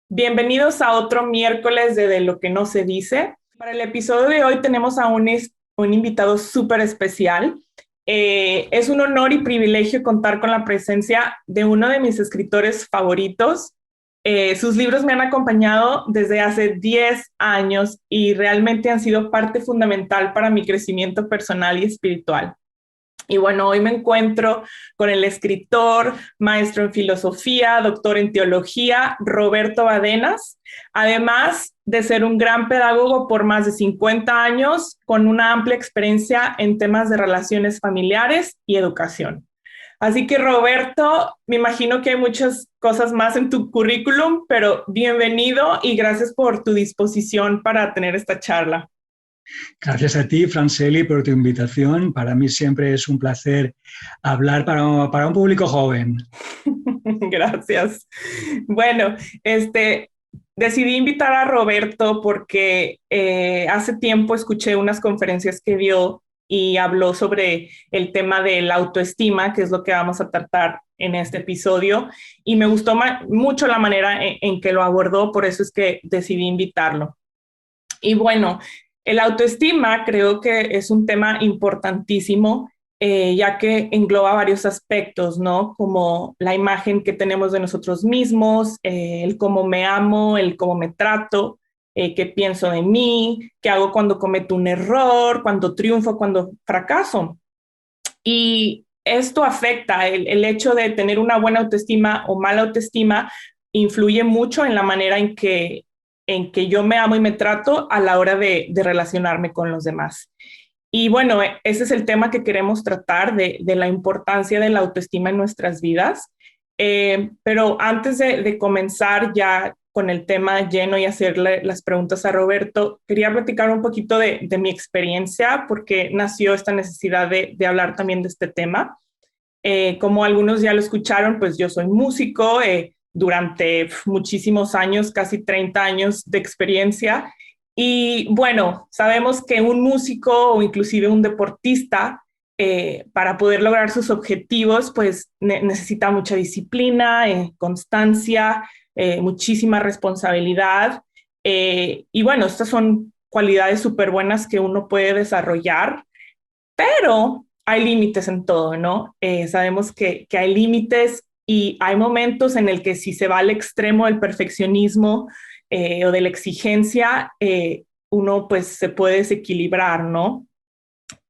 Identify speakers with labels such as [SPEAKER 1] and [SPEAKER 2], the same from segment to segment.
[SPEAKER 1] Bienvenidos a otro miércoles de lo que no se dice. Para el episodio de hoy tenemos a un invitado súper especial. Es un honor y privilegio contar con la presencia de uno de mis escritores favoritos. Sus libros me han acompañado desde hace 10 años y realmente han sido parte fundamental para mi crecimiento personal y espiritual. Y bueno, hoy me encuentro con el escritor, maestro en filosofía, doctor en teología, Roberto Badenas, además de ser un gran pedagogo por más de 50 años, con una amplia experiencia en temas de relaciones familiares y educación. Así que Roberto, me imagino que hay muchas cosas más en tu currículum, pero bienvenido y gracias por tu disposición para tener esta charla.
[SPEAKER 2] Gracias a ti, Franceli, por tu invitación. Para mí siempre es un placer hablar para un público joven.
[SPEAKER 1] Gracias. Bueno, decidí invitar a Roberto porque hace tiempo escuché unas conferencias que dio y habló sobre el tema de la autoestima, que es lo que vamos a tratar en este episodio, y me gustó mucho la manera en que lo abordó, por eso es que decidí invitarlo. Y bueno, el autoestima creo que es un tema importantísimo, ya que engloba varios aspectos, ¿no? Como la imagen que tenemos de nosotros mismos, el cómo me amo, el cómo me trato, qué pienso de mí, qué hago cuando cometo un error, cuando triunfo, cuando fracaso. Y esto afecta el hecho de tener una buena autoestima o mala autoestima, influye mucho en la manera en que yo me amo y me trato a la hora de relacionarme con los demás. Y bueno, ese es el tema que queremos tratar de la importancia de la autoestima en nuestras vidas. Pero antes de comenzar ya con el tema lleno y hacerle las preguntas a Roberto, quería platicar un poquito de mi experiencia, porque nació esta necesidad de hablar también de este tema. Como algunos ya lo escucharon, pues yo soy músico durante muchísimos años, casi 30 años de experiencia. Y bueno, sabemos que un músico o inclusive un deportista, para poder lograr sus objetivos, pues necesita mucha disciplina, constancia, muchísima responsabilidad. Y bueno, estas son cualidades súper buenas que uno puede desarrollar, pero hay límites en todo, ¿no? Sabemos que hay límites y hay momentos en el que si se va al extremo del perfeccionismo o de la exigencia, uno pues se puede desequilibrar, ¿no?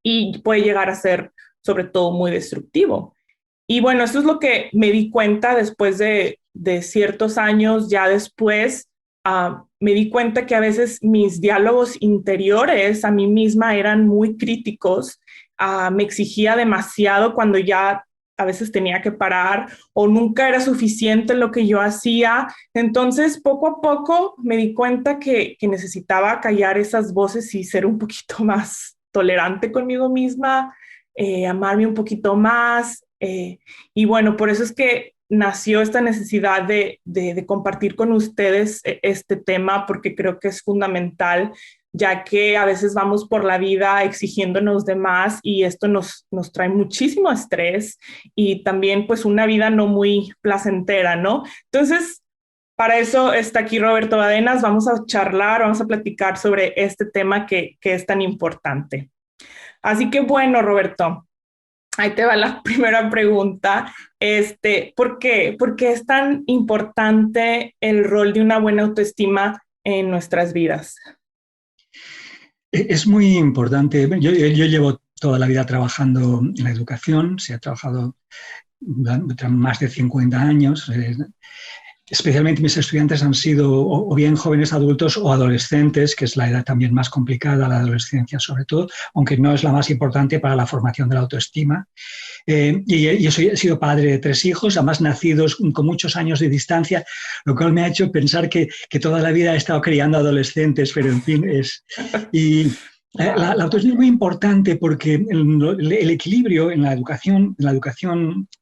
[SPEAKER 1] Y puede llegar a ser sobre todo muy destructivo. Y bueno, eso es lo que me di cuenta después de ciertos años, ya después me di cuenta que a veces mis diálogos interiores a mí misma eran muy críticos, me exigía demasiado cuando ya a veces tenía que parar o nunca era suficiente lo que yo hacía. Entonces, poco a poco me di cuenta que necesitaba callar esas voces y ser un poquito más tolerante conmigo misma, amarme un poquito más. Y bueno, por eso es que nació esta necesidad de compartir con ustedes este tema, porque creo que es fundamental, ya que a veces vamos por la vida exigiéndonos de más y esto nos trae muchísimo estrés y también pues una vida no muy placentera, ¿no? Entonces, para eso está aquí Roberto Badenas, vamos a charlar, vamos a platicar sobre este tema que es tan importante. Así que bueno, Roberto, ahí te va la primera pregunta. ¿Por qué? ¿Por qué es tan importante el rol de una buena autoestima en nuestras vidas?
[SPEAKER 2] Es muy importante. Yo llevo toda la vida trabajando en la educación, se ha trabajado más de 50 años. Especialmente mis estudiantes han sido o bien jóvenes adultos o adolescentes, que es la edad también más complicada, la adolescencia sobre todo, aunque no es la más importante para la formación de la autoestima. Y yo he sido padre de 3 hijos, además nacidos con muchos años de distancia, lo cual me ha hecho pensar que toda la vida he estado criando adolescentes, pero en fin, Y la
[SPEAKER 1] Wow.
[SPEAKER 2] autoestima es muy importante porque el equilibrio en la educación,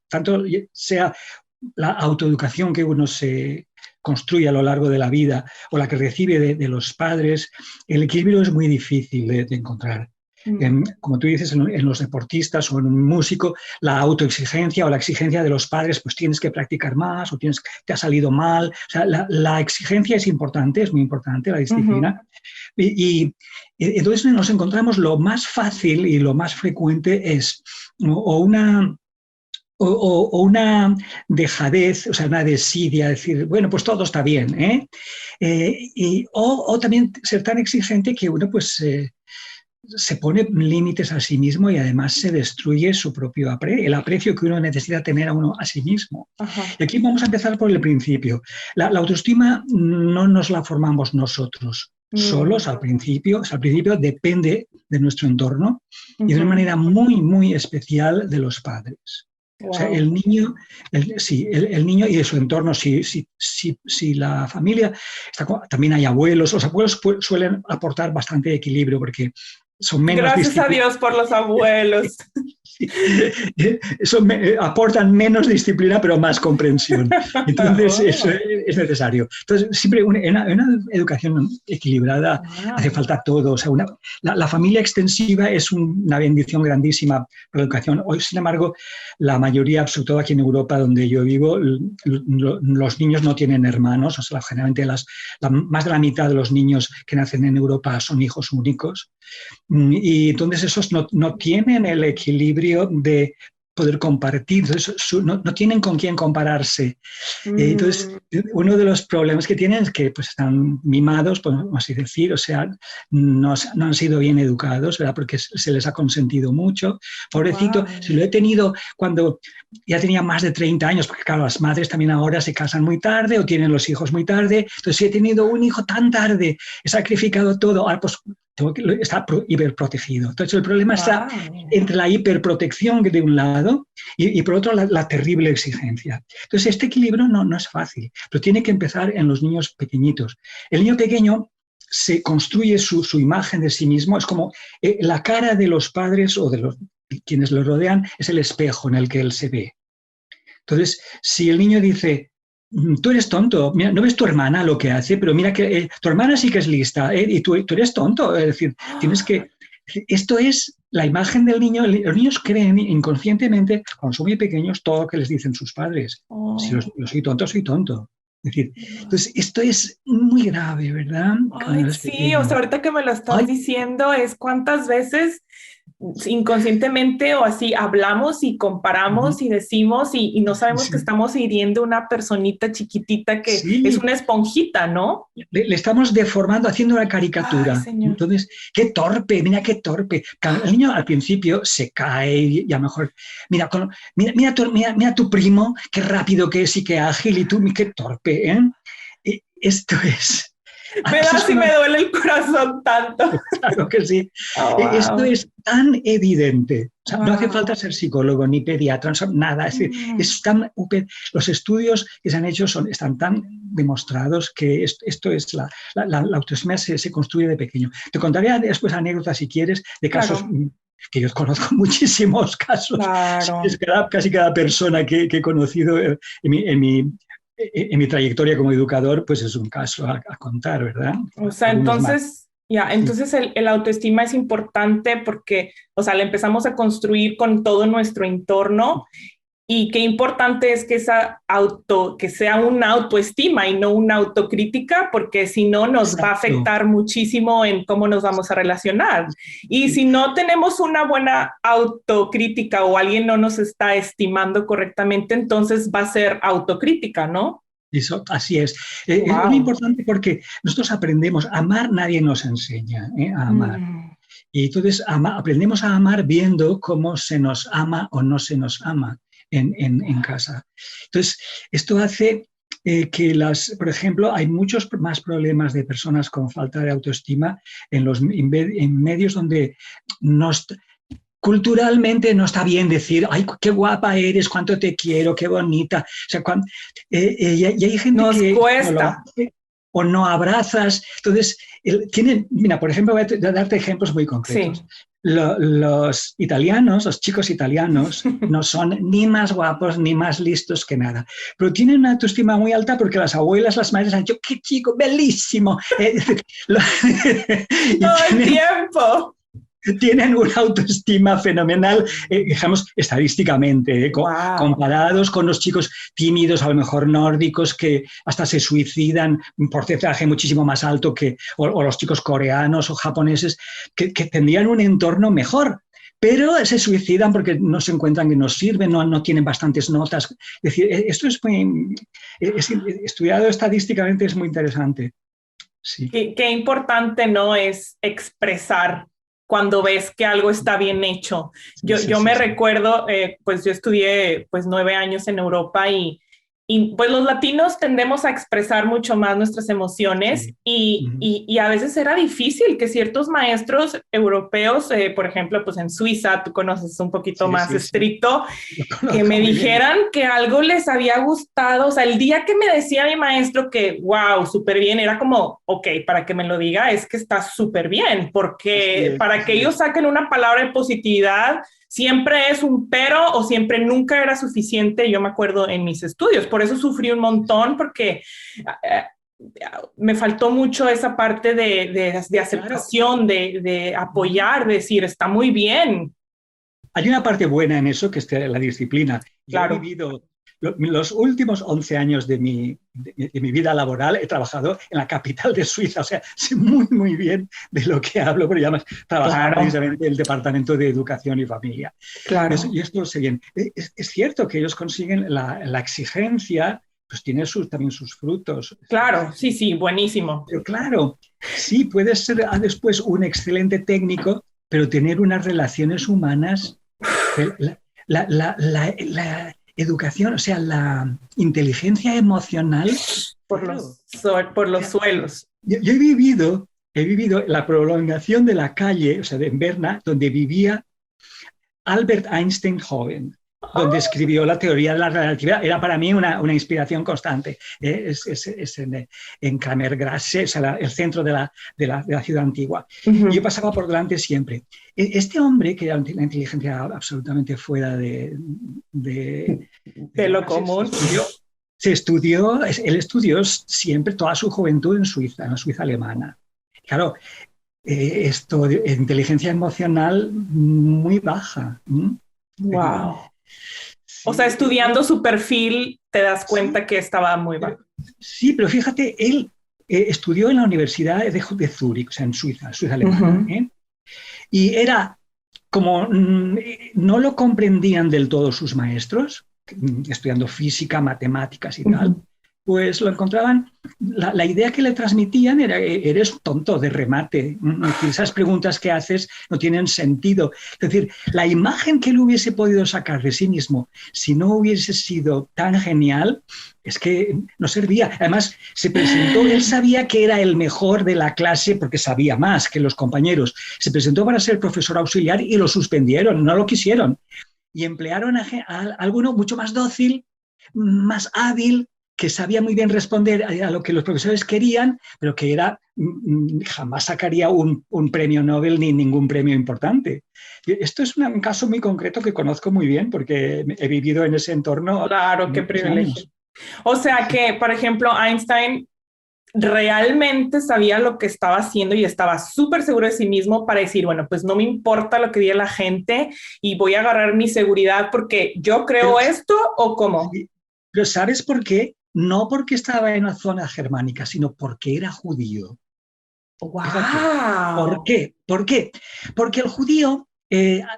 [SPEAKER 2] tanto sea la autoeducación que uno se construye a lo largo de la vida o la que recibe de los padres, el equilibrio es muy difícil de encontrar. Como tú dices, en los deportistas o en un músico, la autoexigencia o la exigencia de los padres, pues tienes que practicar más o te ha salido mal. O sea, la exigencia es importante, es muy importante, la disciplina. Y entonces nos encontramos lo más fácil y lo más frecuente es o una dejadez, o sea, una desidia, decir, bueno, pues todo está bien, ¿eh? O también ser tan exigente que uno pues se pone límites a sí mismo y además se destruye su propio el aprecio que uno necesita tener a uno a sí mismo.
[SPEAKER 1] Ajá.
[SPEAKER 2] Y aquí vamos a empezar por el principio. La autoestima no nos la formamos nosotros solos al principio. O sea, al principio depende de nuestro entorno y de una manera muy, muy especial de los padres. Wow. O sea, el niño y de su entorno, si la familia, también hay abuelos, los abuelos suelen aportar bastante equilibrio porque son menos
[SPEAKER 1] Gracias a Dios por los abuelos.
[SPEAKER 2] Sí, aportan menos disciplina pero más comprensión. Entonces eso es necesario. Entonces siempre en una educación equilibrada hace falta todo. O sea, la familia extensiva es una bendición grandísima para la educación. Hoy, sin embargo, la mayoría, sobre todo aquí en Europa donde yo vivo, los niños no tienen hermanos. O sea, generalmente más de la mitad de los niños que nacen en Europa son hijos únicos. Y entonces esos no tienen el equilibrio de poder compartir, no tienen con quién compararse. Entonces, uno de los problemas que tienen es que pues, están mimados, podemos así decir, o sea, no han sido bien educados, ¿verdad? Porque se les ha consentido mucho. Pobrecito, si lo he tenido cuando ya tenía más de 30 años, porque claro, las madres también ahora se casan muy tarde o tienen los hijos muy tarde. Entonces, si he tenido un hijo tan tarde, he sacrificado todo, ahora pues está hiperprotegido. Entonces, el problema está entre la hiperprotección de un lado y por otro la terrible exigencia. Entonces, este equilibrio no es fácil, pero tiene que empezar en los niños pequeñitos. El niño pequeño se construye su imagen de sí mismo, es como la cara de los padres o de quienes lo rodean es el espejo en el que él se ve. Entonces, si el niño dice, tú eres tonto, mira, no ves tu hermana lo que hace, pero mira que tu hermana sí que es lista, y tú eres tonto, es decir, tienes que... Esto es la imagen del niño. Los niños creen inconscientemente, cuando son muy pequeños, todo lo que les dicen sus padres. Si yo soy tonto, soy tonto. Es decir, entonces esto es muy grave, ¿verdad?
[SPEAKER 1] Ay, sí, o sea, ahorita que me lo estás diciendo es cuántas veces inconscientemente o así hablamos y comparamos y decimos y no sabemos que estamos hiriendo una personita chiquitita que es una esponjita, ¿no?
[SPEAKER 2] Le estamos deformando, haciendo una caricatura. Ay, entonces, qué torpe, mira qué torpe. El niño al principio se cae y a lo mejor, mira tu primo, qué rápido que es y qué ágil, y tú, qué torpe, ¿eh? Esto es...
[SPEAKER 1] Me da si me duele el corazón tanto.
[SPEAKER 2] Claro que sí. Oh, wow. Esto es tan evidente. O sea, no hace falta ser psicólogo ni pediatra, nada. Es tan, los estudios que se han hecho están tan demostrados que esto es la autoestima se construye de pequeño. Te contaré después anécdotas, si quieres, de casos... Claro. Que yo conozco muchísimos casos. Claro. Casi cada persona que he conocido en mi trayectoria como educador, pues es un caso a contar, ¿verdad?
[SPEAKER 1] O sea, entonces el autoestima es importante porque, o sea, la empezamos a construir con todo nuestro entorno y qué importante es que que sea una autoestima y no una autocrítica, porque si no nos va a afectar muchísimo en cómo nos vamos a relacionar. Y si no tenemos una buena autocrítica o alguien no nos está estimando correctamente, entonces va a ser autocrítica, ¿no?
[SPEAKER 2] Eso, así es. Es muy importante porque nosotros aprendemos a amar, nadie nos enseña a amar. Y entonces aprendemos a amar viendo cómo se nos ama o no se nos ama en casa. Entonces, esto hace que por ejemplo, hay muchos más problemas de personas con falta de autoestima en medios donde culturalmente no está bien decir, ay, qué guapa eres, cuánto te quiero, qué bonita. O sea, y hay gente que
[SPEAKER 1] cuesta.
[SPEAKER 2] O no abrazas. Entonces, mira, por ejemplo, voy a darte ejemplos muy concretos. Sí. Los italianos, los chicos italianos, no son ni más guapos ni más listos que nada, pero tienen una autoestima muy alta porque las abuelas, las madres han dicho, ¡qué chico, bellísimo!
[SPEAKER 1] Todo el tiempo.
[SPEAKER 2] tienen una autoestima fenomenal, digamos, estadísticamente, comparados con los chicos tímidos, a lo mejor nórdicos, que hasta se suicidan, un porcentaje muchísimo más alto o los chicos coreanos o japoneses, que tendrían un entorno mejor. Pero se suicidan porque no se encuentran que no sirven, no tienen bastantes notas. Es decir, esto estudiado estadísticamente es muy interesante. Sí.
[SPEAKER 1] Qué importante, ¿no? Es expresar cuando ves que algo está bien hecho. Yo me recuerdo, pues yo estudié pues 9 años en Europa y pues los latinos tendemos a expresar mucho más nuestras emociones y a veces era difícil que ciertos maestros europeos, por ejemplo, pues en Suiza, tú conoces un poquito más estricto, que me dijeran que algo les había gustado. O sea, el día que me decía mi maestro que, wow, súper bien, era como, ok, para que me lo diga es que está súper bien, porque para que ellos saquen una palabra de positividad, siempre es un pero o siempre nunca era suficiente. Yo me acuerdo en mis estudios, por eso sufrí un montón, porque me faltó mucho esa parte de aceptación, de apoyar, de decir, está muy bien.
[SPEAKER 2] Hay una parte buena en eso, que es la disciplina.
[SPEAKER 1] Claro.
[SPEAKER 2] Yo he vivido los últimos 11 años de mi vida laboral, he trabajado en la capital de Suiza, o sea, sé muy, muy bien de lo que hablo, pero además trabajaba precisamente en el Departamento de Educación y Familia.
[SPEAKER 1] Claro.
[SPEAKER 2] Y esto lo sé bien. Es cierto que ellos consiguen la exigencia, pues tiene también sus frutos.
[SPEAKER 1] Claro, sí, buenísimo.
[SPEAKER 2] Pero claro, sí, puedes ser después un excelente técnico, pero tener unas relaciones humanas, la educación, o sea, la inteligencia emocional.
[SPEAKER 1] Por los suelos.
[SPEAKER 2] Yo he vivido la prolongación de la calle, o sea, en Berna, donde vivía Albert Einstein joven, donde escribió la teoría de la relatividad. Era para mí una inspiración constante. Es en Kramergrasse, o sea, el centro de la ciudad antigua. Yo pasaba por delante siempre. Este hombre, que era una inteligencia absolutamente fuera de
[SPEAKER 1] lo común,
[SPEAKER 2] él estudió siempre toda su juventud en Suiza, en la Suiza alemana. Claro, esto de inteligencia emocional muy baja.
[SPEAKER 1] Wow. Sí. O sea, estudiando su perfil te das cuenta que estaba muy bajo.
[SPEAKER 2] Sí, pero fíjate, él estudió en la Universidad de Zúrich, o sea, en Suiza alemana. Y era como no lo comprendían del todo sus maestros, estudiando física, matemáticas y tal, pues lo encontraban, la idea que le transmitían era, eres tonto de remate, esas preguntas que haces no tienen sentido. Es decir, la imagen que él hubiese podido sacar de sí mismo si no hubiese sido tan genial, es que no servía. Además, se presentó, él sabía que era el mejor de la clase porque sabía más que los compañeros. Se presentó para ser profesor auxiliar y lo suspendieron, no lo quisieron. Y emplearon a alguno mucho más dócil, más hábil, que sabía muy bien responder a lo que los profesores querían, pero que jamás sacaría un premio Nobel ni ningún premio importante. Esto es un caso muy concreto que conozco muy bien porque he vivido en ese entorno.
[SPEAKER 1] Claro, qué privilegio. Años. O sea que, por ejemplo, Einstein realmente sabía lo que estaba haciendo y estaba súper seguro de sí mismo para decir, bueno, pues no me importa lo que diga la gente y voy a agarrar mi seguridad porque yo creo esto o cómo.
[SPEAKER 2] Pero ¿sabes por qué? No porque estaba en una zona germánica, sino porque era judío.
[SPEAKER 1] ¡Wow!
[SPEAKER 2] ¿Por qué? ¿Por qué? Porque el judío,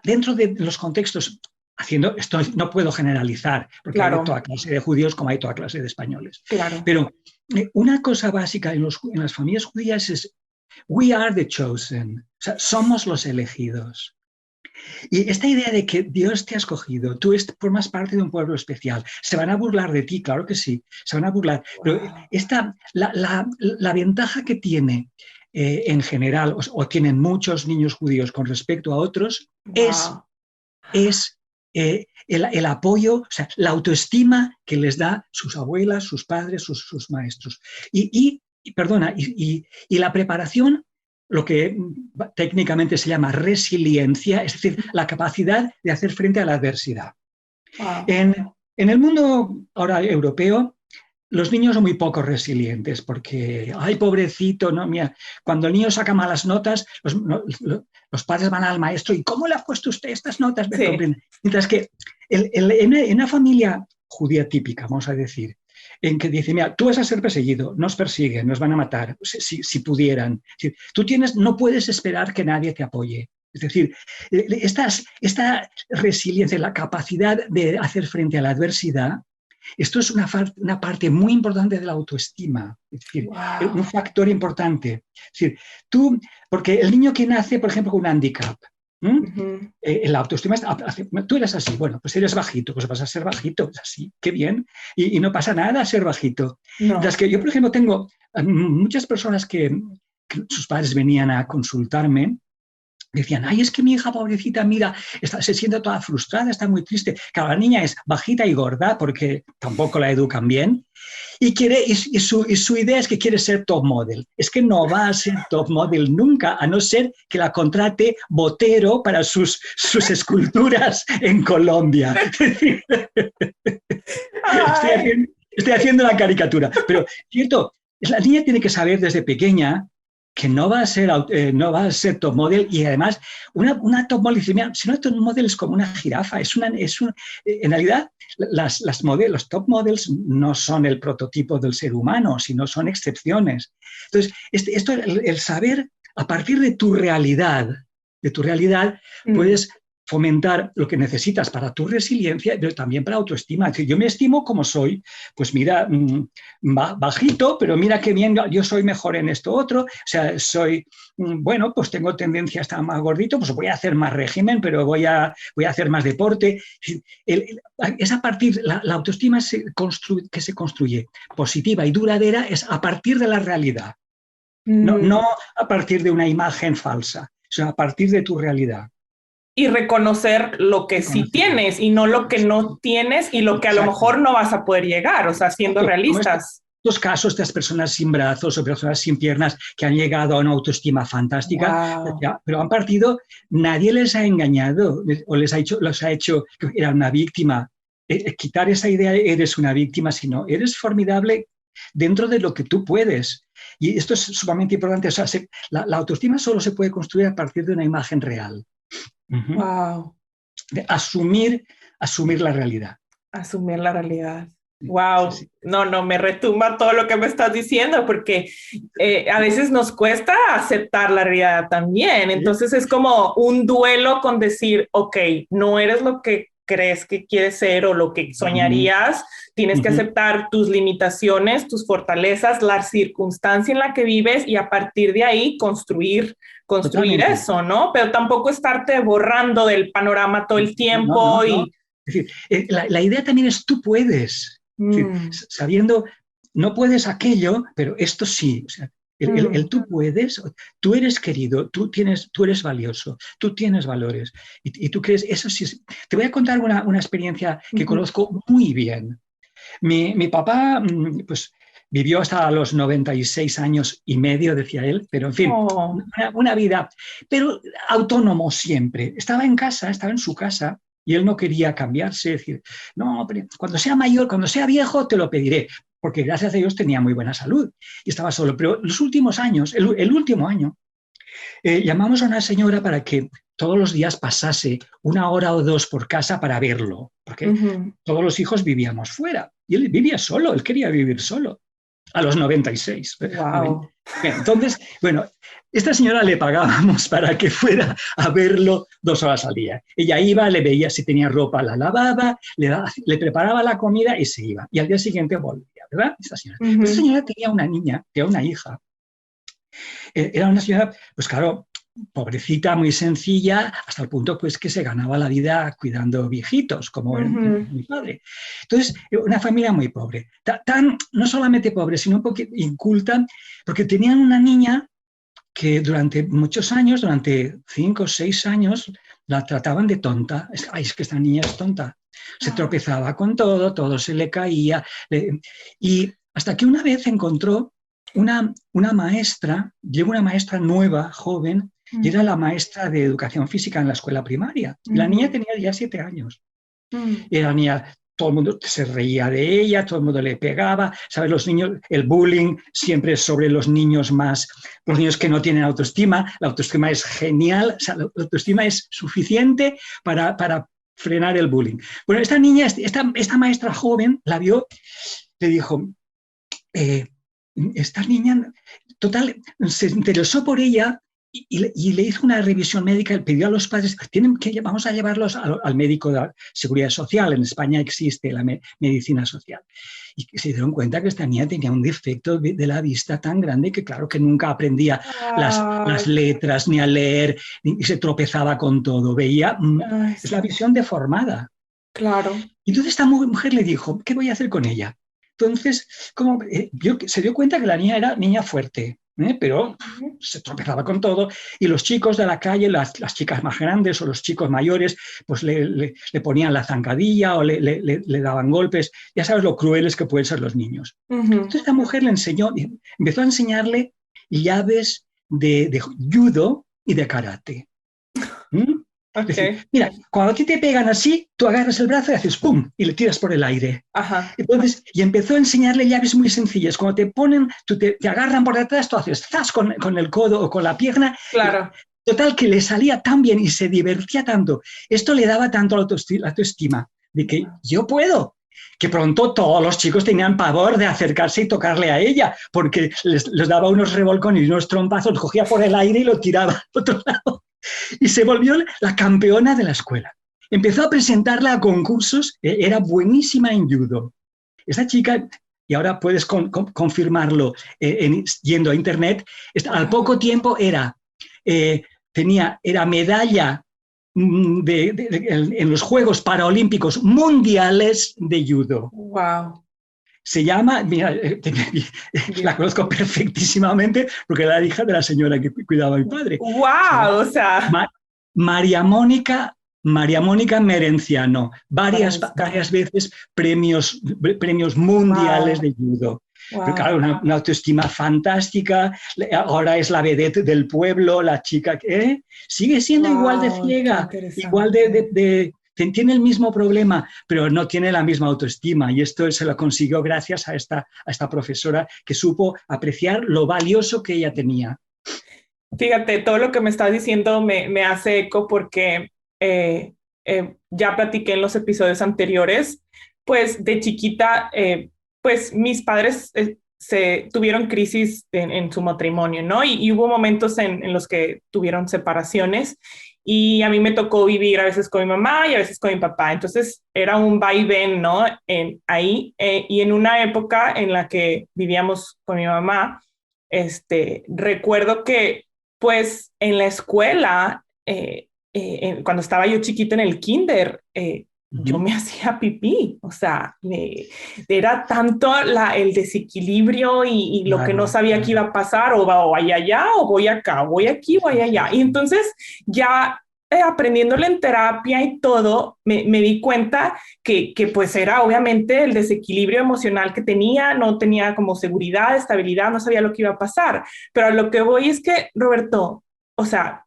[SPEAKER 2] dentro de los contextos, haciendo esto no puedo generalizar, porque hay toda clase de judíos como hay toda clase de españoles.
[SPEAKER 1] Claro.
[SPEAKER 2] Pero una cosa básica en las familias judías es we are the chosen, o sea, somos los elegidos. Y esta idea de que Dios te ha escogido, tú formas parte de un pueblo especial, se van a burlar de ti, claro que sí, se van a burlar. Pero la ventaja que tiene en general, o tienen muchos niños judíos con respecto a otros, es el apoyo, o sea, la autoestima que les da sus abuelas, sus padres, sus maestros. Y la preparación, lo que técnicamente se llama resiliencia, es decir, la capacidad de hacer frente a la adversidad. En el mundo ahora europeo, los niños son muy poco resilientes porque, ay, pobrecito, no, mira, cuando el niño saca malas notas, los padres van al maestro y ¿cómo le ha puesto usted estas notas? ¿Me
[SPEAKER 1] Sí,
[SPEAKER 2] comprende? Mientras que en una familia judía típica, vamos a decir, en que dice, mira, tú vas a ser perseguido, nos persiguen, nos van a matar, si pudieran. Tú no puedes esperar que nadie te apoye. Es decir, esta resiliencia, la capacidad de hacer frente a la adversidad, esto es una parte muy importante de la autoestima, es decir, un
[SPEAKER 1] wow.
[SPEAKER 2] factor importante. Es decir, porque el niño que nace, por ejemplo, con un handicap,
[SPEAKER 1] Ujú.
[SPEAKER 2] la autoestima, tú eres así, bueno, pues eres bajito, pues vas a ser bajito, es así, qué bien, y no pasa nada ser bajito. Las
[SPEAKER 1] No.
[SPEAKER 2] que yo, por ejemplo, tengo muchas personas que sus padres venían a consultarme. Decían, ay, es que mi hija pobrecita, mira, se siente toda frustrada, está muy triste. Claro, la niña es bajita y gorda porque tampoco la educan bien y su idea es que quiere ser top model. Es que no va a ser top model nunca, a no ser que la contrate Botero para sus esculturas en Colombia.
[SPEAKER 1] Ay,
[SPEAKER 2] Estoy haciendo la caricatura, pero cierto, la niña tiene que saber desde pequeña que no va a ser top model y además una top model, si una top model es como una jirafa, en realidad los top models no son el prototipo del ser humano, sino son excepciones. Entonces, el saber a partir de tu realidad,
[SPEAKER 1] mm,
[SPEAKER 2] puedes fomentar lo que necesitas para tu resiliencia, pero también para autoestima. Es decir, yo me estimo como soy, pues mira, bajito, pero mira qué bien, yo soy mejor en esto otro, o sea, bueno, pues tengo tendencia a estar más gordito, pues voy a hacer más régimen, pero voy a hacer más deporte. Es a partir, la autoestima que se construye positiva y duradera es a partir de la realidad, no
[SPEAKER 1] mm.
[SPEAKER 2] a partir de una imagen falsa, sino a partir de tu realidad.
[SPEAKER 1] Y reconocer lo que sí
[SPEAKER 2] Reconocerlo.
[SPEAKER 1] tienes y no lo que no
[SPEAKER 2] Exacto.
[SPEAKER 1] tienes y lo que a lo
[SPEAKER 2] Exacto.
[SPEAKER 1] mejor no vas a poder llegar, o sea, siendo
[SPEAKER 2] Exacto. Como
[SPEAKER 1] realistas.
[SPEAKER 2] estos casos de estas personas sin brazos o personas sin piernas que han llegado a una autoestima fantástica,
[SPEAKER 1] Wow.
[SPEAKER 2] pero han partido, nadie les ha engañado o los ha hecho que era una víctima. Quitar esa idea, eres una víctima, sino eres formidable dentro de lo que tú puedes. Y esto es sumamente importante. O sea, la autoestima solo se puede construir a partir de una imagen real. Uh-huh.
[SPEAKER 1] Wow.
[SPEAKER 2] De asumir la realidad.
[SPEAKER 1] Asumir la realidad.
[SPEAKER 2] Sí,
[SPEAKER 1] Wow,
[SPEAKER 2] sí.
[SPEAKER 1] no, no, me retumba todo lo que me estás diciendo porque a veces nos cuesta aceptar la realidad también.
[SPEAKER 2] Sí.
[SPEAKER 1] Entonces es como un duelo con decir, ok, no eres lo que crees que quieres ser o lo que
[SPEAKER 2] Uh-huh.
[SPEAKER 1] soñarías, tienes que
[SPEAKER 2] Uh-huh.
[SPEAKER 1] aceptar tus limitaciones, tus fortalezas, la circunstancia en la que vives y a partir de ahí construir
[SPEAKER 2] Totalmente.
[SPEAKER 1] eso, ¿no? Pero tampoco estarte borrando del panorama todo el
[SPEAKER 2] No, no,
[SPEAKER 1] tiempo
[SPEAKER 2] no.
[SPEAKER 1] y...
[SPEAKER 2] Es decir, la idea también es tú puedes. Es decir,
[SPEAKER 1] Mm,
[SPEAKER 2] sabiendo, no puedes aquello, pero esto sí. O sea, el
[SPEAKER 1] mm,
[SPEAKER 2] tú puedes, tú eres querido, tú eres valioso, tú tienes valores. Y tú crees, eso sí. Te voy a contar una experiencia que
[SPEAKER 1] ujú.
[SPEAKER 2] conozco muy bien. Mi papá, pues, vivió hasta los 96 años y medio, decía él, pero en fin,
[SPEAKER 1] Oh,
[SPEAKER 2] una vida, pero autónomo siempre. Estaba en su casa y él no quería cambiarse, decir, no, pero cuando sea mayor, cuando sea viejo, te lo pediré, porque gracias a Dios tenía muy buena salud y estaba solo. Pero los últimos años, el último año, llamamos a una señora para que todos los días pasase 1 hora o 2 por casa para verlo, porque
[SPEAKER 1] ujú.
[SPEAKER 2] todos los hijos vivíamos fuera y él vivía solo, él quería vivir solo a los 96.
[SPEAKER 1] Wow.
[SPEAKER 2] Entonces, bueno, esta señora le pagábamos para que fuera a verlo 2 horas al día. Ella iba, le veía si tenía ropa, la lavaba, le preparaba la comida y se iba. Y al día siguiente volvía, ¿verdad? Esta
[SPEAKER 1] Ujú.
[SPEAKER 2] señora tenía una niña, tenía una hija. Era una señora, pues claro, pobrecita, muy sencilla, hasta el punto pues que se ganaba la vida cuidando viejitos, como
[SPEAKER 1] Ujú.
[SPEAKER 2] mi padre. Entonces, una familia muy pobre, no solamente pobre, sino un poco inculta, porque tenían una niña que durante muchos años, durante 5 o 6 años, la trataban de tonta. Ay, es que esta niña es tonta. Se
[SPEAKER 1] Ah,
[SPEAKER 2] tropezaba con todo se le caía. Y hasta que una vez encontró una maestra, llegó una maestra nueva, joven, y era la
[SPEAKER 1] ujú,
[SPEAKER 2] maestra de educación física en la escuela primaria. Y la niña
[SPEAKER 1] ujú,
[SPEAKER 2] tenía ya 7 años.
[SPEAKER 1] mm,
[SPEAKER 2] Y la niña todo el mundo se reía de ella, todo el mundo le pegaba, ¿sabes? Los niños, el bullying siempre es sobre los niños los niños que no tienen autoestima. La autoestima es genial, o sea, la autoestima es suficiente para frenar el bullying. Bueno, esta niña, esta maestra joven la vio, le dijo, esta niña, total, se interesó por ella y le hizo una revisión médica, le pidió a los padres, vamos a llevarlos al médico de seguridad social. En España existe la medicina social. Y se dieron cuenta que esta niña tenía un defecto de la vista tan grande que claro que nunca aprendía las letras ni a leer, y se tropezaba con todo. Veía, es la visión deformada.
[SPEAKER 1] Claro.
[SPEAKER 2] Y entonces esta mujer le dijo, ¿qué voy a hacer con ella? Entonces, se dio cuenta que la niña era niña fuerte, pero se tropezaba con todo, y los chicos de la calle, las chicas más grandes o los chicos mayores, pues le ponían la zancadilla o le daban golpes. Ya sabes lo crueles que pueden ser los niños. Entonces esta mujer empezó a enseñarle llaves de judo y de karate. Okay. Es decir, mira, cuando a ti te pegan así, tú agarras el brazo y haces ¡pum! Y le tiras por el aire.
[SPEAKER 1] Ajá.
[SPEAKER 2] Entonces, y empezó a enseñarle llaves muy sencillas. Cuando te agarran por detrás, tú haces ¡zas! Con el codo o con la pierna.
[SPEAKER 1] Claro.
[SPEAKER 2] Total, que le salía tan bien y se divertía tanto. Esto le daba tanto la autoestima de que yo puedo. Que pronto todos los chicos tenían pavor de acercarse y tocarle a ella, porque les daba unos revolcones y unos trompazos, cogía por el aire y lo tiraba al otro lado. Y se volvió la campeona de la escuela. Empezó a presentarla a concursos, era buenísima en judo. Esta chica, y ahora puedes confirmarlo yendo a internet, al poco tiempo era medalla en los Juegos Paralímpicos Mundiales de Judo.
[SPEAKER 1] Wow.
[SPEAKER 2] Se llama, mira, la conozco perfectísimamente porque era la hija de la señora que cuidaba a mi padre.
[SPEAKER 1] ¡Wow! O sea.
[SPEAKER 2] María Mónica Merenciano, varias veces premios mundiales de judo. Wow. Pero claro, una autoestima fantástica, ahora es la vedette del pueblo, la chica que sigue siendo igual de ciega, igual tiene el mismo problema, pero no tiene la misma autoestima, y esto se lo consiguió gracias a esta profesora que supo apreciar lo valioso que ella tenía.
[SPEAKER 1] Fíjate, todo lo que me estás diciendo me hace eco porque ya platiqué en los episodios anteriores, pues de chiquita, pues mis padres tuvieron crisis en su matrimonio, ¿no? Y hubo momentos en los que tuvieron separaciones, y a mí me tocó vivir a veces con mi mamá y a veces con mi papá. Entonces era un vaivén, ¿no? Ahí, y en una época en la que vivíamos con mi mamá, recuerdo que pues en la escuela, cuando estaba yo chiquita en el kinder, yo me hacía pipí, o sea, era tanto el desequilibrio y lo que no sabía que iba a pasar, o voy allá, o voy acá, o voy aquí, voy allá. Y entonces ya aprendiéndole en terapia y todo, me di cuenta que pues era obviamente el desequilibrio emocional que tenía, no tenía como seguridad, estabilidad, no sabía lo que iba a pasar. Pero a lo que voy es que, Roberto, o sea,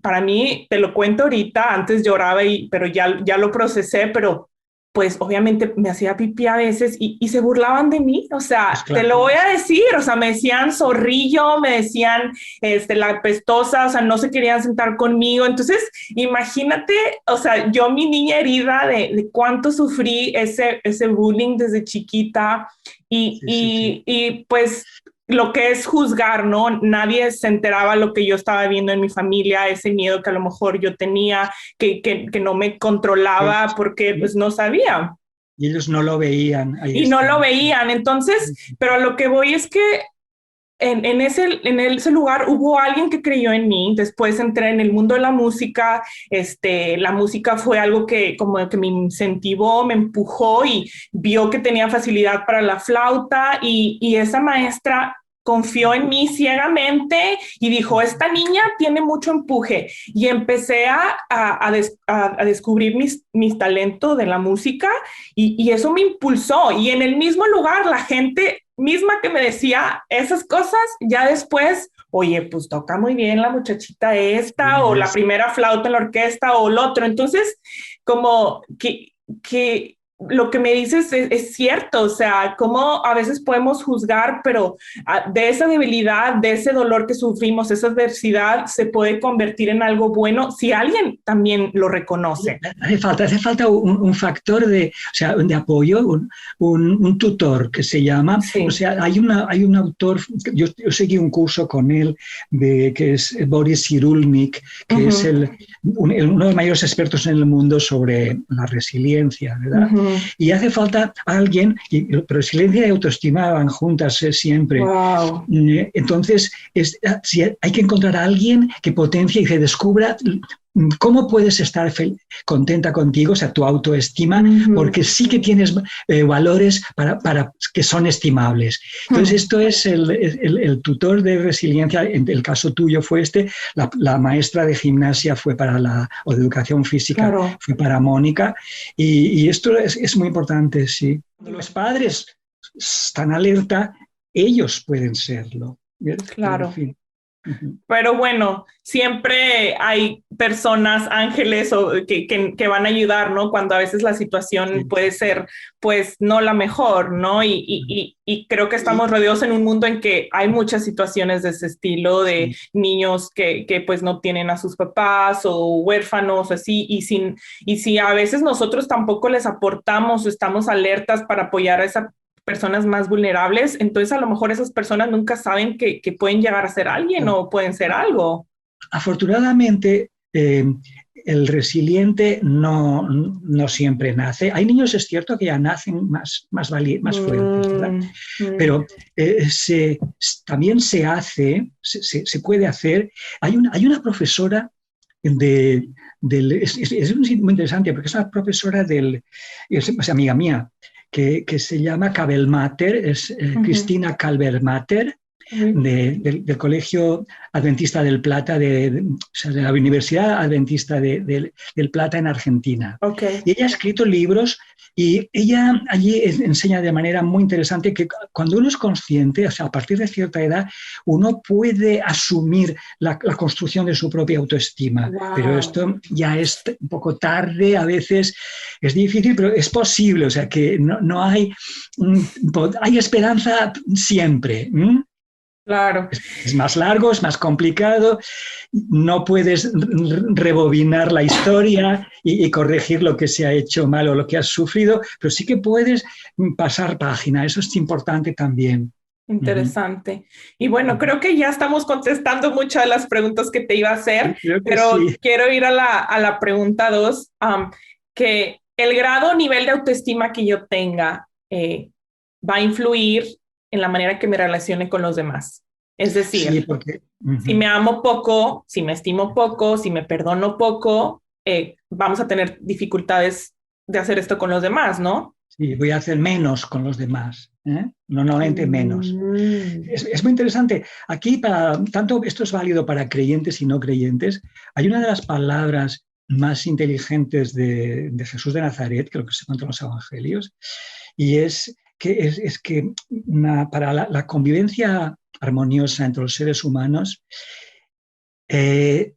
[SPEAKER 1] para mí, te lo cuento ahorita, antes lloraba, pero ya lo procesé, pero pues obviamente me hacía pipí a veces y se burlaban de mí, o sea, pues claro, te lo voy a decir, o sea, me decían zorrillo, me decían la pestosa, o sea, no se querían sentar conmigo. Entonces, imagínate, o sea, yo mi niña herida de cuánto sufrí ese bullying desde chiquita y pues lo que es juzgar, ¿no? Nadie se enteraba lo que yo estaba viendo en mi familia, ese miedo que a lo mejor yo tenía, que no me controlaba porque pues no sabía.
[SPEAKER 2] Y ellos no lo veían.
[SPEAKER 1] No lo veían. Entonces, pero a lo que voy es que en ese lugar hubo alguien que creyó en mí. Después entré en el mundo de la música. La música fue algo que como que me incentivó, me empujó, y vio que tenía facilidad para la flauta, y esa maestra confió en mí ciegamente y dijo, esta niña tiene mucho empuje, y empecé a descubrir mis talentos de la música, y eso me impulsó. Y en el mismo lugar, la gente misma que me decía esas cosas, ya después, oye, pues toca muy bien la muchachita esta, o la primera flauta en la orquesta, o el otro. Entonces, como que lo que me dices es cierto, o sea, cómo a veces podemos juzgar, pero de esa debilidad, de ese dolor que sufrimos, esa adversidad, se puede convertir en algo bueno si alguien también lo reconoce.
[SPEAKER 2] Hace falta un factor de, o sea, de apoyo, un tutor que se llama, o
[SPEAKER 1] Sí.
[SPEAKER 2] sea, hay un autor, yo seguí un curso con él, que es Boris Cyrulnik, que es
[SPEAKER 1] Ujú,
[SPEAKER 2] uno de los mayores expertos en el mundo sobre la resiliencia, ¿verdad?
[SPEAKER 1] ujú.
[SPEAKER 2] Y hace falta alguien, pero resiliencia y autoestima van juntas siempre.
[SPEAKER 1] Wow.
[SPEAKER 2] Entonces, si hay que encontrar a alguien que potencie y que descubra cómo puedes estar contenta contigo, o sea, tu autoestima,
[SPEAKER 1] Ujú.
[SPEAKER 2] porque sí que tienes valores para que son estimables. Entonces,
[SPEAKER 1] Hmm.
[SPEAKER 2] esto es el tutor de resiliencia, en el caso tuyo fue la maestra de gimnasia fue o de educación física
[SPEAKER 1] Claro,
[SPEAKER 2] fue para Mónica, y esto es muy importante, sí. Cuando los padres están alerta, ellos pueden serlo. Pero en
[SPEAKER 1] claro.
[SPEAKER 2] fin. Uh-huh.
[SPEAKER 1] Pero bueno, siempre hay personas, ángeles que van a ayudar, ¿no? Cuando a veces la situación
[SPEAKER 2] Sí.
[SPEAKER 1] puede ser, pues, no la mejor, ¿no? Y creo que
[SPEAKER 2] Y,
[SPEAKER 1] estamos rodeados en un mundo en que hay muchas situaciones de ese estilo, de
[SPEAKER 2] sí.
[SPEAKER 1] niños que pues no tienen a sus papás o huérfanos, así, y si a veces nosotros tampoco les aportamos o estamos alertas para apoyar a esa personas más vulnerables, entonces a lo mejor esas personas nunca saben que pueden llegar a ser alguien
[SPEAKER 2] No.
[SPEAKER 1] o pueden ser algo.
[SPEAKER 2] Afortunadamente, el resiliente no siempre nace. Hay niños, es cierto, que ya nacen más fuertes, ¿verdad?
[SPEAKER 1] Mm, mm,
[SPEAKER 2] Pero también se puede hacer. Hay una profesora es muy interesante porque es una profesora es amiga mía, que se llama Kabelmater, es
[SPEAKER 1] ujú.
[SPEAKER 2] Cristina Calvermater,
[SPEAKER 1] Uy,
[SPEAKER 2] del Colegio Adventista del Plata, o sea, de la Universidad Adventista del Plata en Argentina.
[SPEAKER 1] ok.
[SPEAKER 2] Y ella ha escrito libros y ella allí enseña de manera muy interesante que cuando uno es consciente, o sea, a partir de cierta edad, uno puede asumir la construcción de su propia autoestima. Pero
[SPEAKER 1] Wow.
[SPEAKER 2] esto ya es un poco tarde, a veces es difícil, pero es posible. O sea, que no hay, hay esperanza siempre.
[SPEAKER 1] Claro.
[SPEAKER 2] Es más largo, es más complicado, no puedes rebobinar la historia y corregir lo que se ha hecho mal o lo que has sufrido, pero sí que puedes pasar página, eso es importante también. Uh-huh.
[SPEAKER 1] Interesante. Y bueno, creo que ya estamos contestando muchas de las preguntas que te iba a hacer,
[SPEAKER 2] Creo que
[SPEAKER 1] pero
[SPEAKER 2] sí.
[SPEAKER 1] quiero ir a la pregunta dos, que el grado o nivel de autoestima que yo tenga va a influir en la manera que me relacione con los demás. Es
[SPEAKER 2] Sí,
[SPEAKER 1] decir,
[SPEAKER 2] porque
[SPEAKER 1] si me amo poco, si me estimo poco, si me perdono poco, vamos a tener dificultades de hacer esto con los demás, ¿no?
[SPEAKER 2] sí, voy a hacer menos con los demás, ¿eh? Normalmente menos.
[SPEAKER 1] Mm,
[SPEAKER 2] Es muy interesante. Aquí, tanto esto es válido para creyentes y no creyentes, hay una de las palabras más inteligentes de Jesús de Nazaret, creo que se encuentra en los Evangelios, y es que para la convivencia armoniosa entre los seres humanos, eh,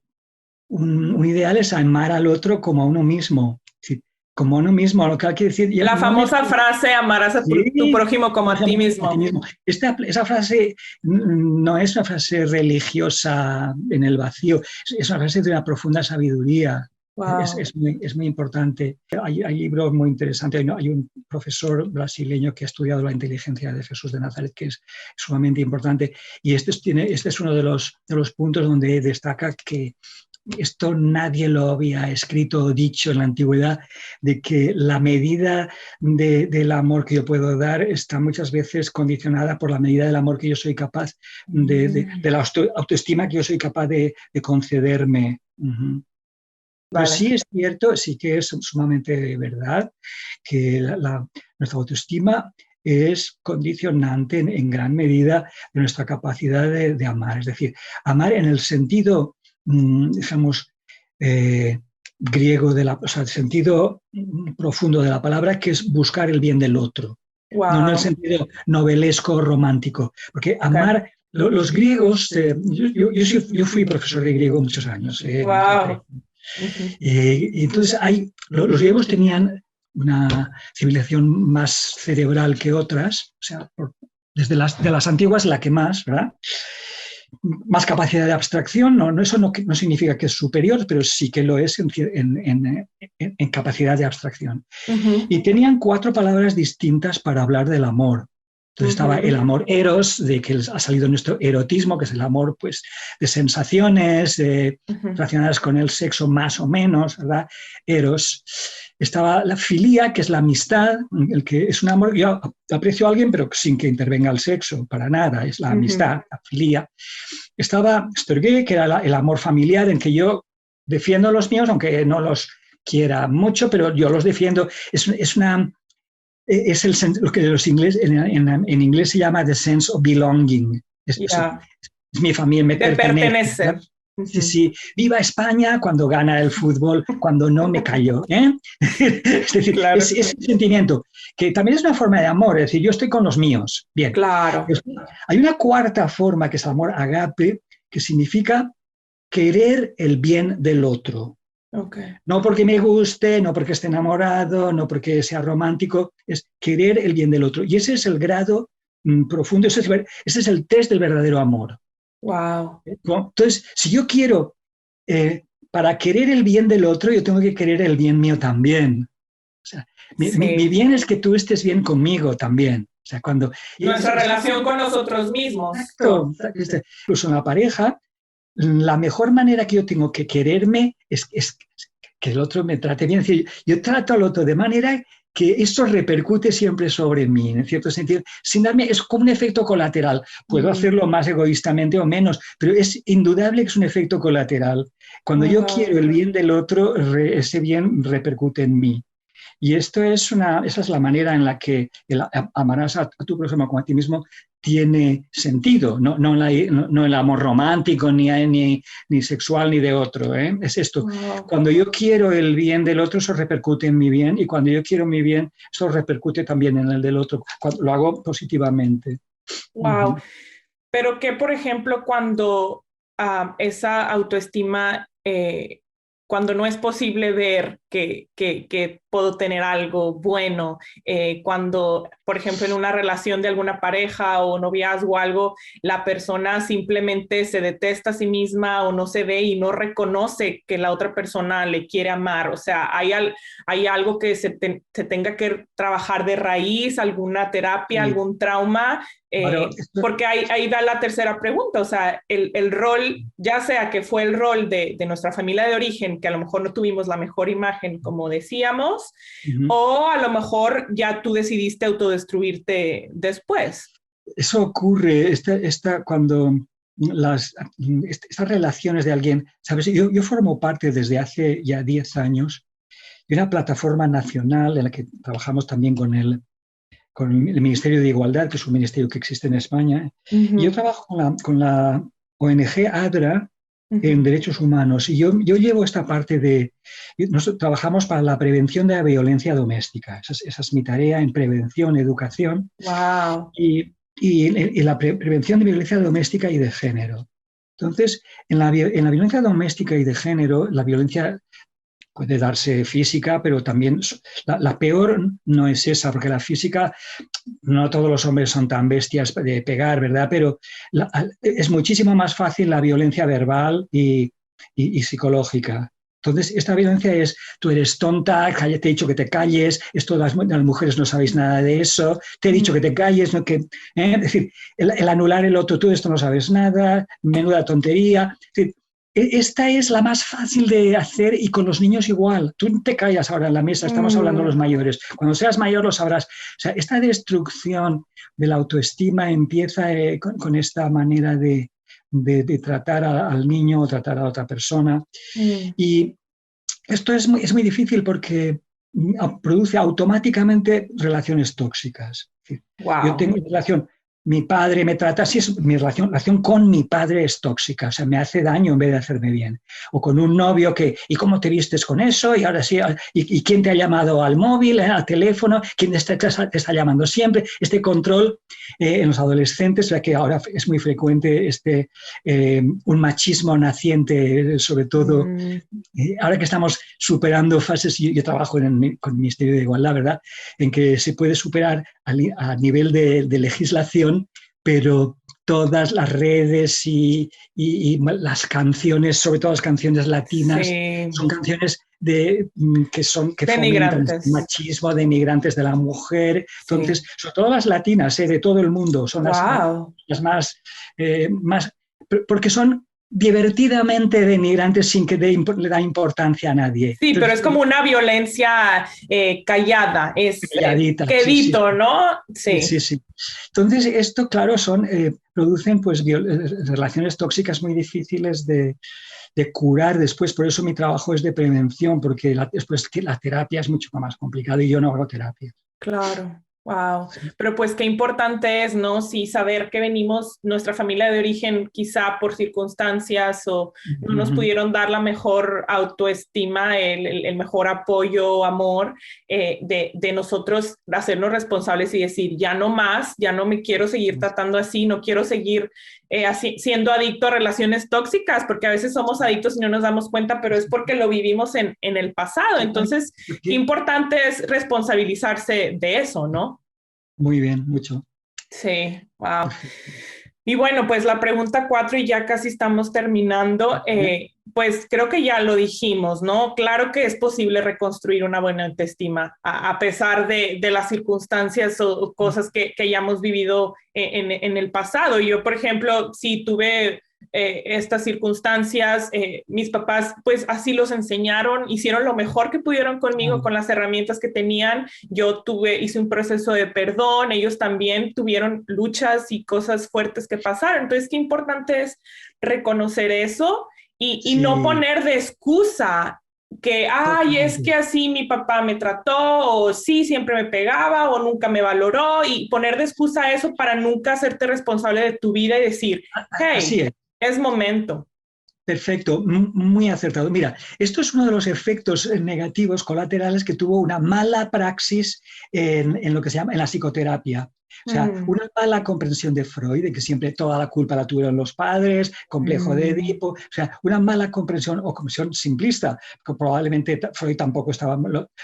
[SPEAKER 2] un ideal es amar al otro como a uno mismo. Sí, como a uno mismo, lo que quiere decir, ya
[SPEAKER 1] la
[SPEAKER 2] no me
[SPEAKER 1] famosa frase, amarás a tu
[SPEAKER 2] sí,
[SPEAKER 1] prójimo como a ti
[SPEAKER 2] a ti
[SPEAKER 1] mismo.
[SPEAKER 2] mismo. Esa frase no es una frase religiosa en el vacío, es una frase de una profunda sabiduría.
[SPEAKER 1] Wow.
[SPEAKER 2] Es muy importante. Hay libros muy interesantes. Hay un profesor brasileño que ha estudiado la inteligencia de Jesús de Nazaret, que es sumamente importante. Y este es uno de los puntos donde destaca que esto nadie lo había escrito o dicho en la antigüedad, de que la medida del amor que yo puedo dar está muchas veces condicionada por la medida del amor que yo soy capaz, de la autoestima que yo soy capaz de concederme. Uh-huh. Pero
[SPEAKER 1] Vale.
[SPEAKER 2] sí es cierto, sí que es sumamente verdad que nuestra autoestima es condicionante en gran medida de nuestra capacidad de amar. Es decir, amar en el sentido, digamos, eh, griego, o sea, el sentido profundo de la palabra, que es buscar el bien del otro. No en el
[SPEAKER 1] Wow.
[SPEAKER 2] sentido novelesco romántico, porque
[SPEAKER 1] Okay.
[SPEAKER 2] amar, los griegos, yo fui profesor de griego muchos años,
[SPEAKER 1] Wow. Uh-huh.
[SPEAKER 2] y entonces los griegos tenían una civilización más cerebral que otras, o sea, desde de las antiguas la que más, ¿verdad? Más capacidad de abstracción, eso no significa que es superior, pero sí que lo es en capacidad de abstracción.
[SPEAKER 1] Ujú,
[SPEAKER 2] Y tenían 4 palabras distintas para hablar del amor. Entonces estaba el
[SPEAKER 1] ujú,
[SPEAKER 2] amor eros, de que ha salido nuestro erotismo, que es el amor pues, de sensaciones
[SPEAKER 1] ujú.
[SPEAKER 2] relacionadas con el sexo más o menos, ¿verdad? Eros. Estaba la filía, que es la amistad, el que es un amor, yo aprecio a alguien, pero sin que intervenga el sexo, para nada, es la
[SPEAKER 1] Ujú.
[SPEAKER 2] amistad, la filía. Estaba Storge, que era el amor familiar, en que yo defiendo a los míos, aunque no los quiera mucho, pero yo los defiendo. Es lo que los ingleses, en inglés se llama the sense of belonging.
[SPEAKER 1] Ya,
[SPEAKER 2] Es mi familia, me
[SPEAKER 1] de
[SPEAKER 2] pertenece,
[SPEAKER 1] pertenecer.
[SPEAKER 2] ¿verdad? Sí,
[SPEAKER 1] Ujú.
[SPEAKER 2] sí, viva España cuando gana el fútbol, cuando no me callo. ¿Eh? Es decir,
[SPEAKER 1] Claro,
[SPEAKER 2] es un sentimiento que también es una forma de amor, es decir, yo estoy con los míos. Bien.
[SPEAKER 1] claro.
[SPEAKER 2] Hay una cuarta forma que es el amor agape, que significa querer el bien del otro.
[SPEAKER 1] Ok.
[SPEAKER 2] No porque me guste, no porque esté enamorado, no porque sea romántico, es querer el bien del otro. Y ese es el grado profundo, ese es el test del verdadero amor.
[SPEAKER 1] Wow.
[SPEAKER 2] ¿No? Entonces, si yo quiero, para querer el bien del otro, yo tengo que querer el bien mío también. O sea, mi
[SPEAKER 1] Sí.
[SPEAKER 2] bien es que tú estés bien conmigo también. O sea, cuando...
[SPEAKER 1] Nuestra relación con nosotros mismos.
[SPEAKER 2] Exacto, incluso en la pareja, la mejor manera que yo tengo que quererme es que el otro me trate bien. Es decir, yo trato al otro de manera que esto repercute siempre sobre mí, en cierto sentido, sin darme, es como un efecto colateral. Puedo
[SPEAKER 1] Mm.
[SPEAKER 2] hacerlo más egoístamente o menos, pero es indudable que es un efecto colateral. Cuando yo quiero
[SPEAKER 1] Wow.
[SPEAKER 2] el bien del otro, ese bien repercute en mí. Y esa es la manera en la que el amarás a tu prójimo como a ti mismo tiene sentido, no el amor romántico, ni sexual, ni de otro. ¿Eh? Es esto.
[SPEAKER 1] Wow.
[SPEAKER 2] Cuando yo quiero el bien del otro, eso repercute en mi bien, y cuando yo quiero mi bien, eso repercute también en el del otro, cuando lo hago positivamente. Uh
[SPEAKER 1] Wow.
[SPEAKER 2] -huh.
[SPEAKER 1] Pero que, por ejemplo, cuando esa autoestima, cuando no es posible ver que puedo tener algo bueno, cuando, por ejemplo, en una relación de alguna pareja o noviazgo o algo, la persona simplemente se detesta a sí misma o no se ve y no reconoce que la otra persona le quiere amar. O sea, hay algo que se tenga que trabajar de raíz, alguna terapia,
[SPEAKER 2] Sí.
[SPEAKER 1] algún trauma,
[SPEAKER 2] Claro,
[SPEAKER 1] porque ahí da la tercera pregunta, o sea, el rol, ya sea que fue el rol de nuestra familia de origen, que a lo mejor no tuvimos la mejor imagen, como decíamos,
[SPEAKER 2] uh -huh.
[SPEAKER 1] o a lo mejor ya tú decidiste autodestruirte después.
[SPEAKER 2] Eso ocurre cuando estas relaciones de alguien, ¿sabes? Yo formo parte desde hace ya 10 años de una plataforma nacional en la que trabajamos también con el Ministerio de Igualdad, que es un ministerio que existe en España.
[SPEAKER 1] Uh
[SPEAKER 2] Y yo
[SPEAKER 1] -huh,
[SPEAKER 2] trabajo con la ONG ADRA
[SPEAKER 1] uh
[SPEAKER 2] en
[SPEAKER 1] -huh.
[SPEAKER 2] derechos humanos. Y yo llevo esta parte nosotros trabajamos para la prevención de la violencia doméstica. Esa es mi tarea en prevención, educación
[SPEAKER 1] Wow.
[SPEAKER 2] y la prevención de violencia doméstica y de género. Entonces, en la violencia doméstica y de género, la violencia puede darse física, pero también la peor no es esa, porque la física, no todos los hombres son tan bestias de pegar, ¿verdad? Pero es muchísimo más fácil la violencia verbal y psicológica. Entonces, esta violencia es, tú eres tonta, te he dicho que te calles, esto las mujeres no sabéis nada de eso, te he
[SPEAKER 1] Uh
[SPEAKER 2] dicho
[SPEAKER 1] -huh.
[SPEAKER 2] que te calles, ¿no? Es decir, el anular el otro, tú de esto no sabes nada, menuda tontería. Es decir, esta es la más fácil de hacer y con los niños igual. Tú te callas ahora en la mesa, estamos hablando de los mayores. Cuando seas mayor lo sabrás. O sea, esta destrucción de la autoestima empieza con esta manera de tratar al niño o tratar a otra persona.
[SPEAKER 1] -huh.
[SPEAKER 2] Y esto es muy difícil porque produce automáticamente relaciones tóxicas. Yo
[SPEAKER 1] Wow.
[SPEAKER 2] tengo relación mi padre me trata así, mi relación con mi padre es tóxica, o sea, me hace daño en vez de hacerme bien. O con un novio que, ¿y cómo te vistes con eso? Y ahora sí, ¿y quién te ha llamado al móvil, al teléfono? ¿Quién te está llamando siempre? Este control en los adolescentes, ya que ahora es muy frecuente un machismo naciente, sobre todo ahora que estamos superando fases, yo trabajo con el Ministerio de Igualdad, ¿verdad? En que se puede superar a nivel de legislación, pero todas las redes y las canciones, sobre todo las canciones latinas,
[SPEAKER 1] Sí,
[SPEAKER 2] son canciones que fomentan el
[SPEAKER 1] denigrantes.
[SPEAKER 2] machismo, denigrantes de la mujer. Entonces,
[SPEAKER 1] Sí.
[SPEAKER 2] sobre todo las latinas, de todo el mundo, son
[SPEAKER 1] Wow.
[SPEAKER 2] las más, porque son divertidamente denigrantes sin que le da importancia a nadie.
[SPEAKER 1] Sí, pero
[SPEAKER 2] Entonces,
[SPEAKER 1] es como una violencia callada, es
[SPEAKER 2] calladita, sí, sí,
[SPEAKER 1] quedito, ¿no?
[SPEAKER 2] sí,
[SPEAKER 1] Sí.
[SPEAKER 2] sí, sí. Entonces, esto, claro, producen pues relaciones tóxicas muy difíciles de curar después. Por eso mi trabajo es de prevención, porque después la terapia es mucho más complicada y yo no hago terapia.
[SPEAKER 1] Claro, wow.
[SPEAKER 2] Sí.
[SPEAKER 1] Pero pues qué importante es, ¿no? Sí, saber que venimos, nuestra familia de origen, quizá por circunstancias o no nos
[SPEAKER 2] Uh-huh.
[SPEAKER 1] pudieron dar la mejor autoestima, el mejor apoyo, amor, de nosotros hacernos responsables y decir, ya no más, ya no me quiero seguir tratando así, no quiero seguir siendo adicto a relaciones tóxicas, porque a veces somos adictos y no nos damos cuenta, pero es porque lo vivimos en el pasado. Entonces, qué
[SPEAKER 2] Porque,
[SPEAKER 1] importante es responsabilizarse de eso, ¿no?
[SPEAKER 2] muy bien, mucho.
[SPEAKER 1] Sí, wow.
[SPEAKER 2] Perfecto.
[SPEAKER 1] Y bueno, pues la pregunta 4 y ya casi estamos terminando, pues creo que ya lo dijimos, ¿no? Claro que es posible reconstruir una buena autoestima a pesar de las circunstancias o cosas que hayamos vivido en el pasado. Yo, por ejemplo, si tuve estas circunstancias, mis papás pues así los enseñaron, hicieron lo mejor que pudieron conmigo
[SPEAKER 2] Claro.
[SPEAKER 1] con las herramientas que tenían. Yo hice un proceso de perdón, ellos también tuvieron luchas y cosas fuertes que pasaron. Entonces, qué importante es reconocer eso y no
[SPEAKER 2] Sí,
[SPEAKER 1] poner de excusa que, ay, es que
[SPEAKER 2] totalmente.
[SPEAKER 1] así mi papá me trató, o sí, siempre me pegaba, o nunca me valoró, y poner de excusa eso para nunca hacerte responsable de tu vida y decir,
[SPEAKER 2] Así
[SPEAKER 1] hey,
[SPEAKER 2] es.
[SPEAKER 1] es momento.
[SPEAKER 2] Perfecto, muy acertado. Mira, esto es uno de los efectos negativos colaterales que tuvo una mala praxis en lo que se llama en la psicoterapia. O sea,
[SPEAKER 1] Mm,
[SPEAKER 2] una mala comprensión de Freud, de que siempre toda la culpa la tuvieron los padres, complejo de
[SPEAKER 1] mm,
[SPEAKER 2] Edipo, o sea, una mala comprensión o comprensión simplista, que probablemente Freud tampoco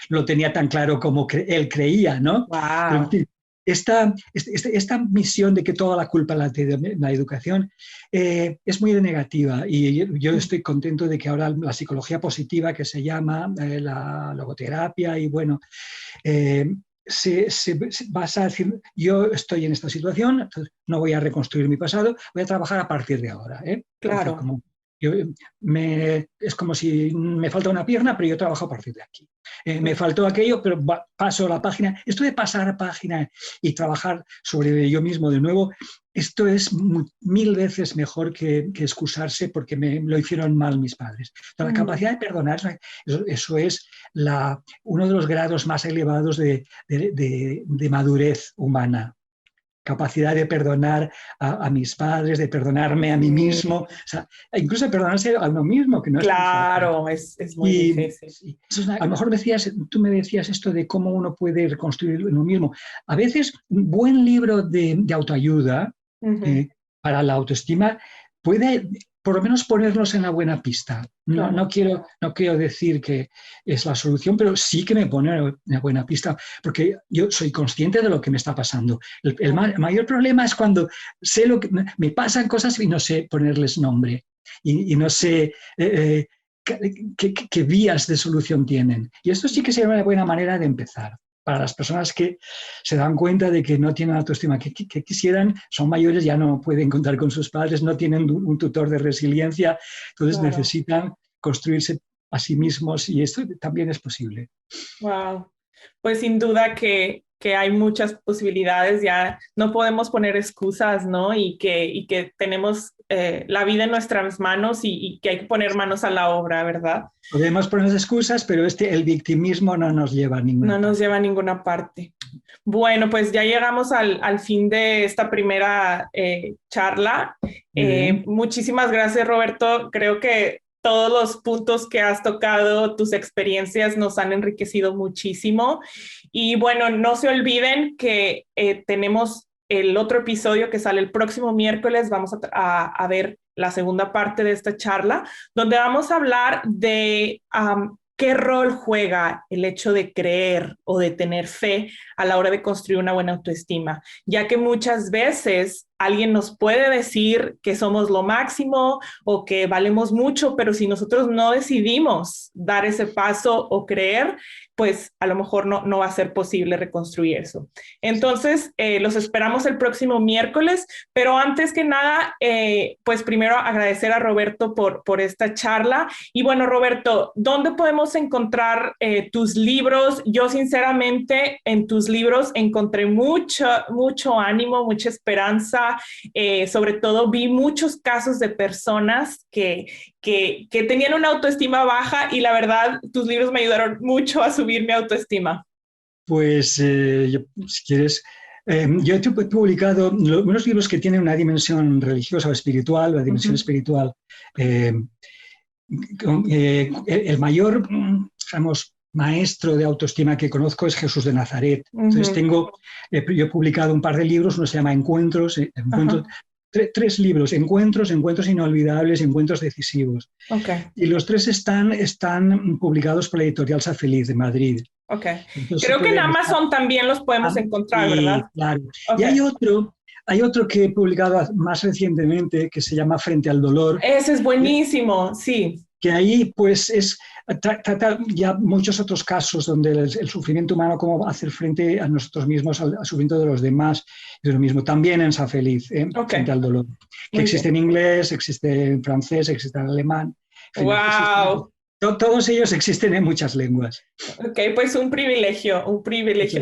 [SPEAKER 2] lo tenía tan claro como él creía, ¿no? Pero en
[SPEAKER 1] wow.
[SPEAKER 2] fin, esta misión de que toda la culpa la educación es muy negativa y yo estoy contento de que ahora la psicología positiva, que se llama la logoterapia, y bueno, eh, se basa en decir, yo estoy en esta situación, entonces no voy a reconstruir mi pasado, voy a trabajar a partir de ahora. Entonces,
[SPEAKER 1] Claro.
[SPEAKER 2] yo, es como si me falta una pierna, pero yo trabajo a partir de aquí. Me
[SPEAKER 1] Claro.
[SPEAKER 2] faltó aquello, pero paso la página. Esto de pasar página y trabajar sobre yo mismo de nuevo, esto es mil veces mejor que excusarse porque me lo hicieron mal mis padres. La
[SPEAKER 1] Mm.
[SPEAKER 2] capacidad de perdonar, eso es uno de los grados más elevados de madurez humana. Capacidad de perdonar a mis padres, de perdonarme a mí mismo,
[SPEAKER 1] Sí.
[SPEAKER 2] o sea, incluso de perdonarse a uno mismo, que no es tan fácil.
[SPEAKER 1] Claro, es muy
[SPEAKER 2] Y
[SPEAKER 1] difícil.
[SPEAKER 2] sí, a lo mejor tú me decías esto de cómo uno puede reconstruir uno mismo. A veces un buen libro de autoayuda
[SPEAKER 1] Ujú.
[SPEAKER 2] eh, para la autoestima puede por lo menos ponernos en la buena pista. No,
[SPEAKER 1] Claro.
[SPEAKER 2] no quiero decir que es la solución, pero sí que me pone en la buena pista, porque yo soy consciente de lo que me está pasando.
[SPEAKER 1] Claro.
[SPEAKER 2] Mayor problema es cuando sé lo que me pasan cosas y no sé ponerles nombre y no sé qué vías de solución tienen. Y esto sí que sería una buena manera de empezar para las personas que se dan cuenta de que no tienen autoestima que quisieran, son mayores, ya no pueden contar con sus padres, no tienen un tutor de resiliencia, entonces
[SPEAKER 1] Claro.
[SPEAKER 2] necesitan construirse a sí mismos y esto también es posible.
[SPEAKER 1] Wow. Pues sin duda que hay muchas posibilidades, ya no podemos poner excusas, ¿no? Y que tenemos la vida en nuestras manos y que hay que poner manos a la obra, ¿verdad?
[SPEAKER 2] Podemos poner excusas, pero el victimismo no nos lleva a ninguna
[SPEAKER 1] No nos
[SPEAKER 2] parte.
[SPEAKER 1] lleva a ninguna parte. Bueno, pues ya llegamos al fin de esta primera charla.
[SPEAKER 2] Muy bien.
[SPEAKER 1] Muchísimas gracias, Roberto. Creo que todos los puntos que has tocado, tus experiencias nos han enriquecido muchísimo. Y bueno, no se olviden que tenemos el otro episodio que sale el próximo miércoles. Vamos a ver la segunda parte de esta charla, donde vamos a hablar de qué rol juega el hecho de creer o de tener fe a la hora de construir una buena autoestima, ya que muchas veces alguien nos puede decir que somos lo máximo o que valemos mucho, pero si nosotros no decidimos dar ese paso o creer, pues a lo mejor no va a ser posible reconstruir eso. Entonces, los esperamos el próximo miércoles, pero antes que nada, pues primero agradecer a Roberto por esta charla. Y bueno, Roberto, ¿dónde podemos encontrar tus libros? Yo sinceramente en tus libros encontré mucho ánimo, mucha esperanza. Sobre todo vi muchos casos de personas que tenían una autoestima baja y la verdad tus libros me ayudaron mucho a subir mi autoestima.
[SPEAKER 2] Pues, si quieres, yo he publicado unos libros que tienen una dimensión religiosa o espiritual. La dimensión espiritual, eh, el mayor, digamos, maestro de autoestima que conozco es Jesús de Nazaret. Entonces yo he publicado un par de libros, uno se llama Encuentros, tres libros: Encuentros, Encuentros inolvidables, Encuentros decisivos.
[SPEAKER 1] Okay.
[SPEAKER 2] Y los tres están publicados por la editorial Sa Feliz de Madrid.
[SPEAKER 1] Ok.
[SPEAKER 2] Entonces,
[SPEAKER 1] Creo que en Amazon también los podemos encontrar, ¿verdad?
[SPEAKER 2] Claro.
[SPEAKER 1] Okay.
[SPEAKER 2] Y hay otro que he publicado más recientemente que se llama Frente al Dolor.
[SPEAKER 1] Ese es buenísimo, sí.
[SPEAKER 2] Que ahí pues trata ya muchos otros casos donde el sufrimiento humano, cómo hacer frente a nosotros mismos, al sufrimiento de los demás y de lo mismo. También en Sa Feliz, Frente al Dolor. Que existe en inglés, existe en francés, existe en alemán.
[SPEAKER 1] ¡Wow!
[SPEAKER 2] Todos ellos existen en muchas lenguas.
[SPEAKER 1] Ok, pues un privilegio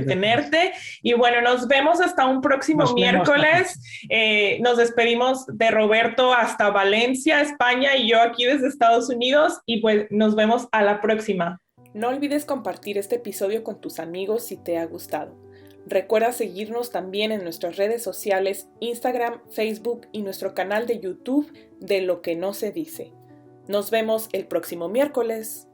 [SPEAKER 1] tenerte. Y bueno, nos vemos hasta un próximo miércoles. Nos despedimos de Roberto hasta Valencia, España, y yo aquí desde Estados Unidos. Y pues nos vemos a la próxima. No olvides compartir este episodio con tus amigos si te ha gustado. Recuerda seguirnos también en nuestras redes sociales, Instagram, Facebook y nuestro canal de YouTube de Lo que no se dice. Nos vemos el próximo miércoles.